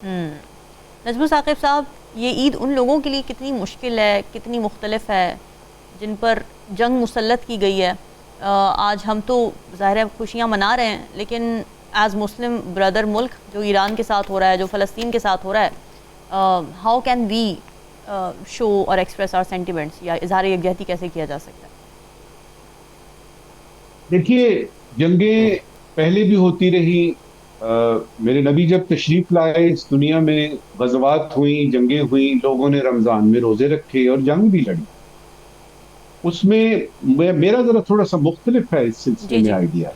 नजमुल साकिब साहब, ये ईद उन लोगों के लिए कितनी मुश्किल है, कितनी मुख्तलिफ है, जिन पर जंग मुसल्लत की गई है। आज हम तो ज़ाहिर है खुशियाँ मना रहे हैं, लेकिन एज़ मुस्लिम ब्रदर मुल्क जो ईरान के साथ हो रहा है, जो फ़लस्तीन के साथ हो रहा है, हाउ कैन वी शो और एक्सप्रेस आवर सेंटिमेंट्स, या इजहार यकजहती कैसे किया जा सकता है? देखिए, जंगें पहले भी होती रही। मेरे नबी जब तशरीफ लाए इस दुनिया में, गज़वात हुई, जंगें हुई, लोगों ने रमजान में रोजे रखे और जंग भी लड़ी। उसमें मेरा जरा थोड़ा सा मुख्तलिफ है इस सिलसिले जी में जी। आइडिया।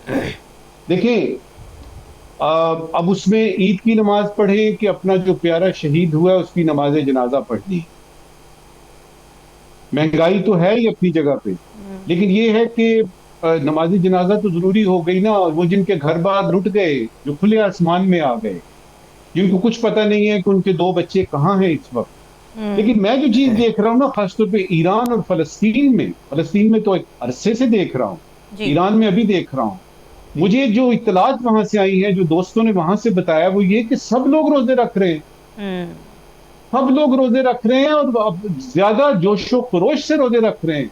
देखें, अब उसमें ईद की नमाज पढ़े कि अपना जो प्यारा शहीद हुआ है उसकी नमाज जनाजा पढ़ ली। महंगाई तो है ही अपनी जगह पे, लेकिन ये है कि नमाज जनाजा तो जरूरी हो गई ना। और वो जिनके घर बार लुट गए, जो खुले आसमान में आ गए, जिनको कुछ पता नहीं है कि उनके दो बच्चे कहाँ हैं इस वक्त। लेकिन मैं जो चीज देख रहा हूँ ना, खासतौर पे ईरान और फलस्तीन में तो एक अरसे से देख रहा हूँ, जी। ईरान में अभी देख रहा हूँ। मुझे जो इत्तलात वहां से आई है, जो दोस्तों ने वहां से बताया, वो ये कि सब लोग रोजे रख रहे हैं। हम्म। सब लोग रोजे रख रहे हैं और अब ज्यादा जोशो खरोश से रोजे रख रहे हैं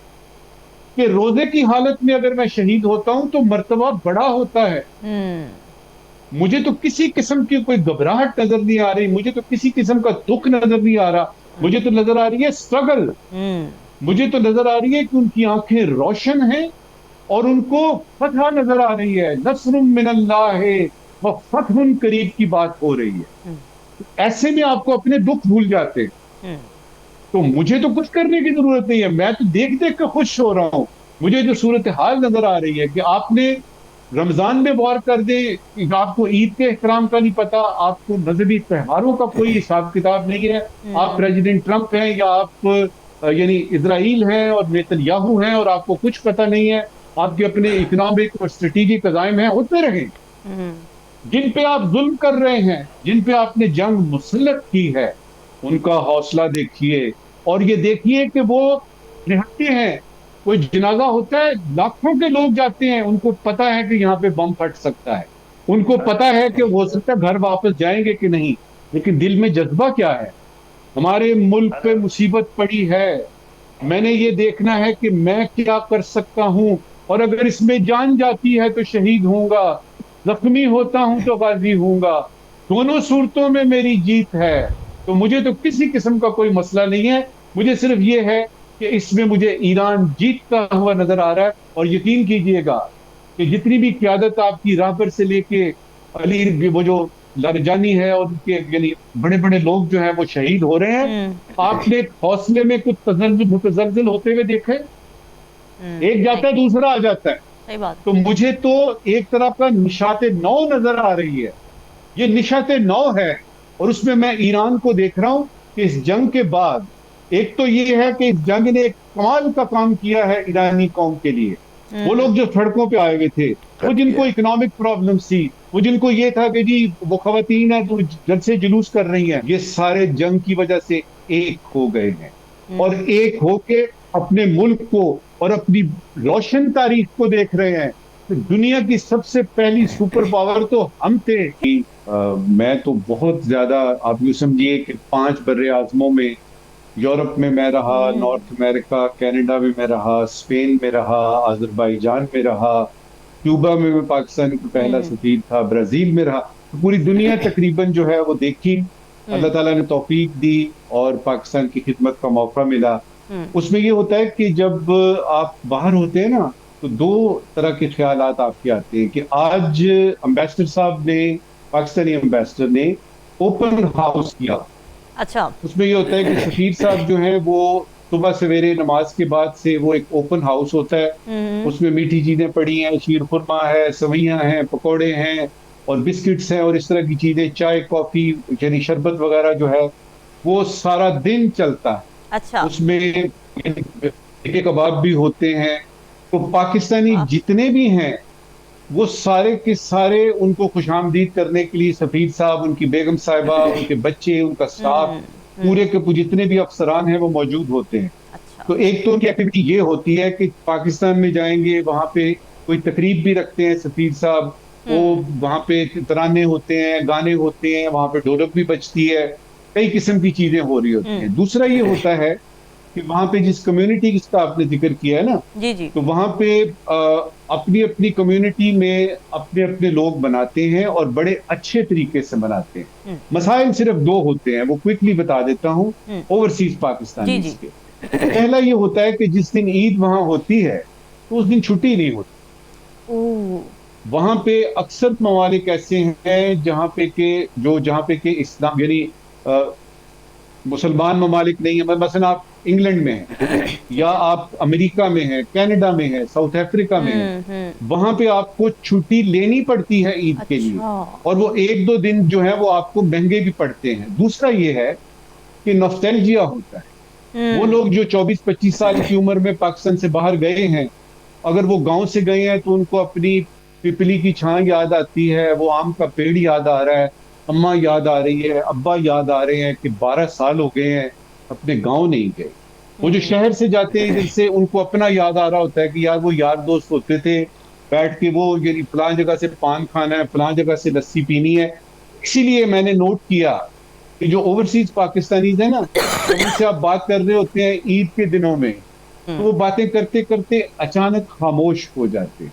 कि रोजे की हालत में अगर मैं शहीद होता हूं तो मर्तबा बड़ा होता है। हम्म। मुझे तो किसी किस्म की कोई घबराहट नजर नहीं आ रही, मुझे तो किसी किस्म का दुख नजर नहीं आ रहा। मुझे तो नजर आ रही है स्ट्रगल। हम्म। मुझे तो नजर आ रही है कि उनकी आंखें रोशन हैं और उनको फतह नजर आ रही है। नस्रुम मिनल्लाह है, व फतहुन करीब की बात हो रही है। हम्म। ऐसे में आपको अपने दुख भूल जाते हैं। हम्म। तो मुझे तो कुछ करने की जरूरत नहीं है, मैं तो देख देख कर खुश हो रहा हूं। मुझे जो सूरत हाल नजर आ रही है कि आपने रमजान में वार कर दे, कि आपको ईद के एहतराम का नहीं पता, आपको मजहबी त्योहारों का कोई हिसाब किताब नहीं है। आप हम्म। प्रेसिडेंट ट्रंप हैं या आप यानी इसराइल हैं और नेतन्याहू हैं और आपको कुछ पता नहीं है। आपके अपने इकोनॉमिक और स्ट्रेटेजिक अजाइम हैं, होते रहे। हम्म। जिन पे आप जुल्म कर रहे हैं, जिन पे आपने जंग मुसल्लत की है, उनका हौसला देखिए। और ये देखिए कि वो निहत्ते हैं। कोई जनाजा होता है, लाखों के लोग जाते हैं, उनको पता है कि यहाँ पे बम फट सकता है, उनको पता है कि हो सकता है घर वापस जाएंगे कि नहीं। लेकिन दिल में जज्बा क्या है? हमारे मुल्क पे मुसीबत पड़ी है, मैंने ये देखना है कि मैं क्या कर सकता हूं। और अगर इसमें जान जाती है तो शहीद होऊंगा, जख्मी होता हूं तो गाजी होऊंगा। दोनों सूरतों में मेरी जीत है। तो मुझे तो किसी किस्म का कोई मसला नहीं है। मुझे सिर्फ ये है कि इसमें मुझे ईरान जीतता हुआ नजर आ रहा है। और यकीन कीजिएगा कि जितनी भी क्यादत आपकी राहबर से लेके अली, वो जो लारजानी है और उनके यानी बड़े बड़े लोग जो हैं वो शहीद हो रहे हैं, हम्म। आपने हौसले में कुछ मुतजलजिल होते हुए देखे? एक नहीं। जाता है दूसरा आ जाता है। सही बात। तो मुझे तो एक तरह का निशाते नौ नजर आ रही है। ये निशाते नौ है। और उसमें मैं ईरान को देख रहा हूं कि इस जंग के बाद, एक तो ये है कि इस जंग ने एक कमाल का काम किया है ईरानी कौम के लिए। वो हम्म। लोग जो सड़कों पे आए हुए थे, वो जिनको इकोनॉमिक प्रॉब्लम्स थी, वो जिनको ये था कि जी वो खवातीन है जो जल से जुलूस कर रही हैं, ये सारे जंग की वजह से एक हो गए हैं। और हम्म। एक होके अपने मुल्क को और अपनी रोशन तारीख को देख रहे हैं। तो दुनिया की सबसे पहली सुपर पावर तो हम थे कि मैं तो बहुत ज्यादा, आप यूं समझिए कि 5 बर्रे आजमों में, यूरोप में मैं रहा, नॉर्थ अमेरिका कनाडा में मैं रहा, स्पेन में रहा, अजरबैजान में रहा, क्यूबा में मैं पाकिस्तान का पहला हम्म। सफीर था, ब्राजील में रहा। तो पूरी दुनिया तकरीबन जो है वो देखी। हम्म। अल्लाह ताला ने तौफीक दी और पाकिस्तान की खिदमत का मौका मिला। हम्म। उसमें ये होता है कि जब आप बाहर होते हैं ना, तो दो तरह के ख्यालात आपके आते हैं कि आज अम्बेसडर साहब ने, पाकिस्तानी अम्बेसडर ने ओपन हाउस किया। अच्छा। उसमें ये होता है कि सफीर साहब जो है वो सुबह सवेरे नमाज के बाद से वो एक ओपन हाउस होता है। हम्म। उसमें मीठी चीजें पड़ी हैं, शीर खुरमा है, सवैयां हैं, पकौड़े हैं और बिस्किट्स हैं और इस तरह की चीजें, चाय कॉफी यानी शरबत वगैरह जो है वो सारा दिन चलता है। अच्छा। उसमें के कबाब भी होते हैं। तो पाकिस्तानी वाह। जितने भी हैं, वो सारे के सारे उनको खुशामदीद करने के लिए सफीर साहब, उनकी बेगम साहिबा, उनके बच्चे, उनका स्टाफ, हम्म। पूरे हम्म। के जितने भी अफसरान हैं वो मौजूद होते हैं। अच्छा। तो एक तो उनकी एक्टिविटी ये होती है कि पाकिस्तान में जाएंगे, वहां पे कोई तकरीब भी रखते हैं सफीर साहब। वो वहां पे तराने होते हैं, गाने होते हैं, वहां पे ढोलक भी बजती है, कई किस्म की चीजें हो रही होती हैं। दूसरा ये होता है कि वहां पे जिस कम्युनिटी का आपने जिक्र किया है ना, जी जी। तो वहां पे अपनी अपनी कम्युनिटी में अपने अपने लोग बनाते हैं और बड़े अच्छे तरीके से बनाते हैं। मसाइल सिर्फ दो होते हैं, वो क्विकली बता देता हूँ ओवरसीज जी पाकिस्तानीज जी। के। पहला ये होता है कि जिस दिन ईद वहां होती है तो उस दिन छुट्टी नहीं होती। ओह। वहां पे अक्सर ममालिक ऐसे हैं जहाँ पे के इस्लाम यानी मुसलमान ममालिक नहीं है, मसलन आप इंग्लैंड में हैं या ठीक है। आप अमेरिका में हैं, कनाडा में हैं, साउथ अफ्रीका में हैं, वहां पे आपको छुट्टी लेनी पड़ती है ईद के लिए। अच्छा। और वो एक दो दिन जो है वो आपको महंगे भी पड़ते हैं। दूसरा ये है कि नॉस्टैल्जिया होता है। वो लोग जो 24-25 साल की उम्र में पाकिस्तान से बाहर गए हैं, अगर वो गांव से गए हैं तो उनको अपनी पिपली की छां याद आती है, वो आम का पेड़ याद आ रहा है, अम्मा याद आ रही है, अब्बा याद आ रहे हैं कि 12 साल हो गए हैं अपने गांव नहीं गए। वो जो शहर से जाते हैं इधर से, उनको अपना याद आ रहा होता है कि यार वो यार दोस्त होते थे, बैठ के वो ये फलां जगह से पान खाना है, फलां जगह से लस्सी पीनी है। इसीलिए मैंने नोट किया कि जो ओवरसीज पाकिस्तानीज है ना, जब उनसे आप बात कर रहे होते हैं ईद के दिनों में, तो वो बातें करते करते अचानक खामोश हो जाते हैं।